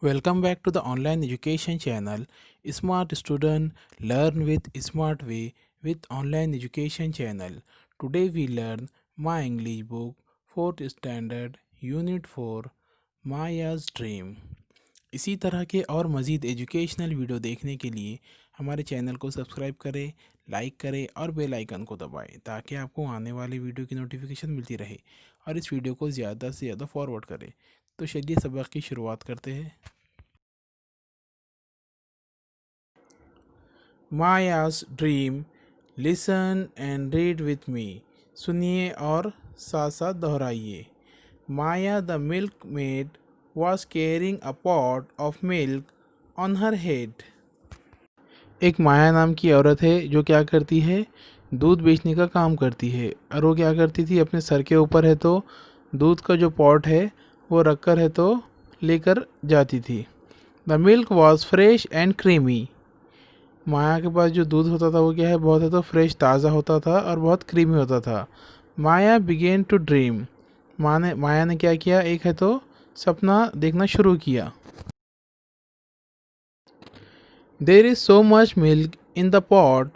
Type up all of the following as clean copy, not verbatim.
Welcome back to the online education channel. Smart Student Learn with Smart Way with Online Education channel. Today we learn My English Book 4th Standard Unit 4 Maya's Dream. इसी तरह के और मज़ीद educational video देखने के लिए हमारे channel को सब्सक्राइब करें, लाइक करें और बेल आइकन को दबाएं ताकि आपको आने वाले वीडियो की नोटिफिकेशन मिलती रहे और इस वीडियो को ज़्यादा से ज़्यादा फॉरवर्ड करें। तो चलिए सबक की शुरुआत करते हैं। Maya's dream listen and read with me. सुनिए और साथ साथ दोहराइए। Maya the milk maid was carrying a pot of milk on her head. एक माया नाम की औरत है जो क्या करती है, दूध बेचने का काम करती है। और वो क्या करती थी, अपने सर के ऊपर है तो दूध का जो पॉट है वो रख कर है तो लेकर जाती थी। The milk was fresh and creamy. Maya के पास जो दूध होता था वो क्या है, बहुत है तो फ्रेश ताज़ा होता था और बहुत क्रीमी होता था। माया बिगेन टू ड्रीम। माया ने क्या किया, एक है तो सपना देखना शुरू किया। There is so much milk in the pot,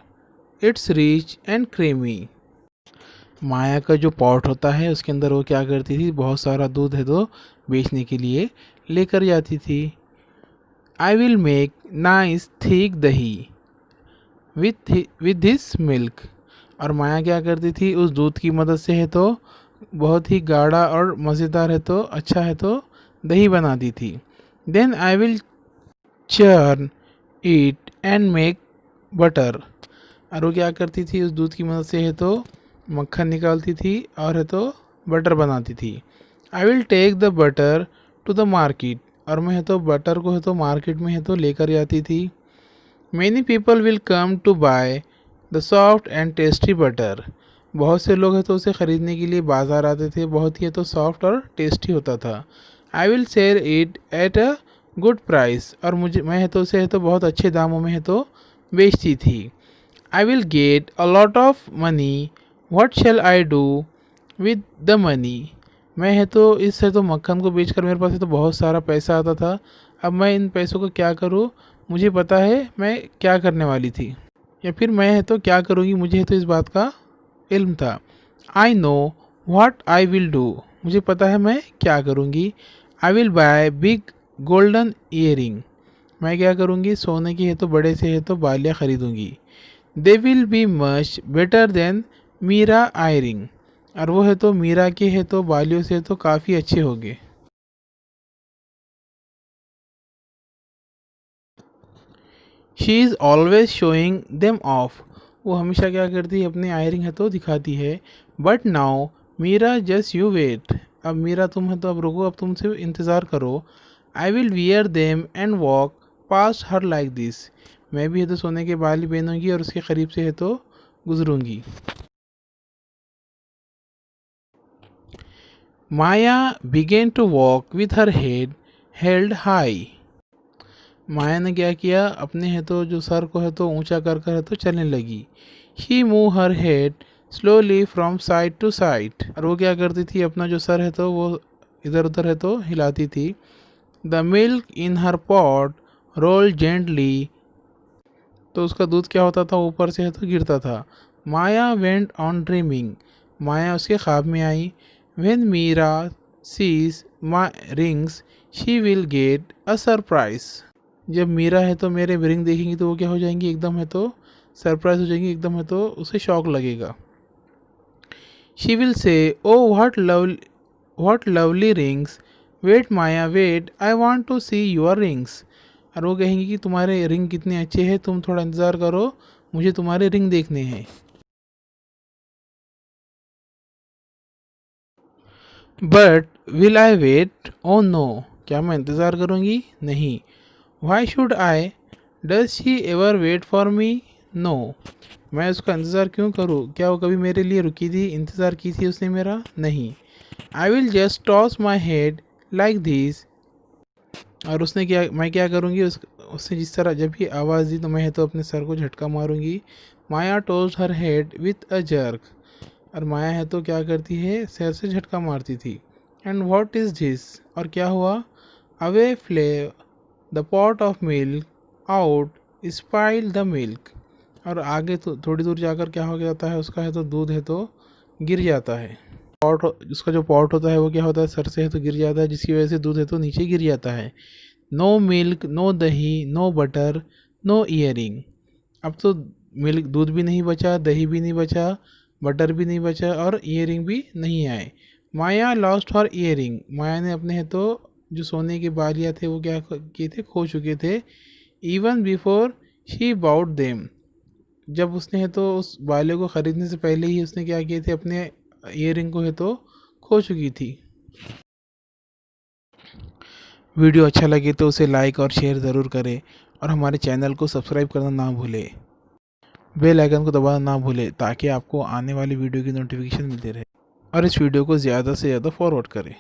it's rich and creamy. Maya का जो पॉट होता है उसके अंदर वो क्या करती थी, बहुत सारा दूध है तो बेचने के लिए लेकर जाती थी। I will make nice thick दही विथ दिस मिल्क। और माया क्या करती थी, उस दूध की मदद से है तो बहुत ही गाढ़ा और मज़ेदार है तो अच्छा है तो दही बनाती थी। Then I will churn it and make butter. और वो क्या करती थी, उस दूध की मदद से है तो मक्खन निकालती थी और है तो बटर बनाती थी। I will take the butter to the market. और मैं है तो बटर को है तो मार्केट में है तो लेकर जाती थी। Many people will come to buy the soft and tasty butter. बहुत से लोग हैं तो उसे ख़रीदने के लिए बाज़ार आते थे। बहुत ही है तो सॉफ्ट और टेस्टी होता था। I will sell it at a good price. और मैं है तो उसे है तो बहुत अच्छे दामों में है तो बेचती थी। I will get a lot of money. What shall I do with the money? मैं है तो इस है तो मक्खन को बेचकर मेरे पास है तो बहुत सारा पैसा आता था। अब मैं इन पैसों को क्या करूँ, मुझे पता है मैं क्या करने वाली थी, या फिर मैं है तो क्या करूँगी, मुझे है तो इस बात का इल्म था। I know what I will do. मुझे पता है मैं क्या करूँगी। I will buy big golden earring. मैं क्या करूँगी, सोने की है तो बड़े से है तो बालियाँ ख़रीदूँगी। They will be much better than Meera earring. और वो है तो मीरा के है तो बालियों से तो काफ़ी अच्छे होंगे। She is always showing them of. वो हमेशा क्या करती है, अपनी आयरिंग है तो दिखाती है। But now Meera just you wait. अब मीरा तुम है तो अब रुको, अब तुमसे इंतज़ार करो। I will wear them and walk pass her like this. मैं भी है तो सोने के बाल ही पहनूंगी और उसके करीब से है तो गुजरूंगी। Maya began to walk with her head held high. Maya ने क्या किया, अपने है तो जो सर को है तो ऊंचा कर कर है तो चलने लगी। He move her head slowly from side to side. और वो क्या करती थी, अपना जो सर है तो वो इधर उधर है तो हिलाती थी। The milk in her pot roll gently. तो उसका दूध क्या होता था, ऊपर से है तो गिरता था। Maya went on dreaming. Maya उसके ख्वाब में आई। When Meera sees my rings she will get a surprise. जब मीरा है तो मेरे रिंग देखेंगी तो वो क्या हो जाएंगी, एकदम है तो सरप्राइज हो जाएंगी, एकदम है तो उसे शौक लगेगा। She will say oh what lovely rings, wait Maya wait I want to see your rings. और वो कहेंगी कि तुम्हारे रिंग कितने अच्छे हैं, तुम थोड़ा इंतज़ार करो, मुझे तुम्हारे रिंग देखने हैं। But will I wait, oh no. क्या मैं इंतज़ार करूँगी, नहीं। Why should I, does she ever wait for me, no. मैं उसका इंतज़ार क्यों करूँ, क्या वो कभी मेरे लिए रुकी थी, इंतज़ार की थी उसने मेरा, नहीं। I will just toss my head like this. और उसने क्या, मैं क्या करूँगी, उससे जिस तरह जब भी आवाज़ दी तो मैं तो अपने सर को झटका मारूंगी। Maya tossed her head with a jerk. और माया है तो क्या करती है, सर से झटका मारती थी। एंड व्हाट इज़ दिस, और क्या हुआ। Away Phule the pot of milk out स्पाइल the milk. और आगे तो थोड़ी दूर जाकर क्या हो जाता है, उसका है तो दूध है तो गिर जाता है। पॉट, उसका जो पॉट होता है वो क्या होता है, सर से है तो गिर जाता है, जिसकी वजह से दूध है तो नीचे गिर जाता है। नो मिल्क, नो दही, नो बटर, नो ईयरिंग। अब तो मिल्क, दूध भी नहीं बचा, दही भी नहीं बचा, बटर भी नहीं बचा और ईयरिंग भी नहीं आए। माया लॉस्ट हर ईयरिंग। माया ने अपने है तो जो सोने के बालियाँ थे वो क्या किए थे, खो चुके थे। Even before she bought them. जब उसने है तो उस बाले को ख़रीदने से पहले ही उसने क्या किए थे, अपने ईयरिंग को है तो खो चुकी थी। वीडियो अच्छा लगे तो उसे लाइक और शेयर ज़रूर करें और हमारे चैनल को सब्सक्राइब करना ना भूलें। बेल आइकन को दबाना ना भूलें ताकि आपको आने वाली वीडियो की नोटिफिकेशन मिलती रहे। और इस वीडियो को ज़्यादा से ज़्यादा फॉरवर्ड करें।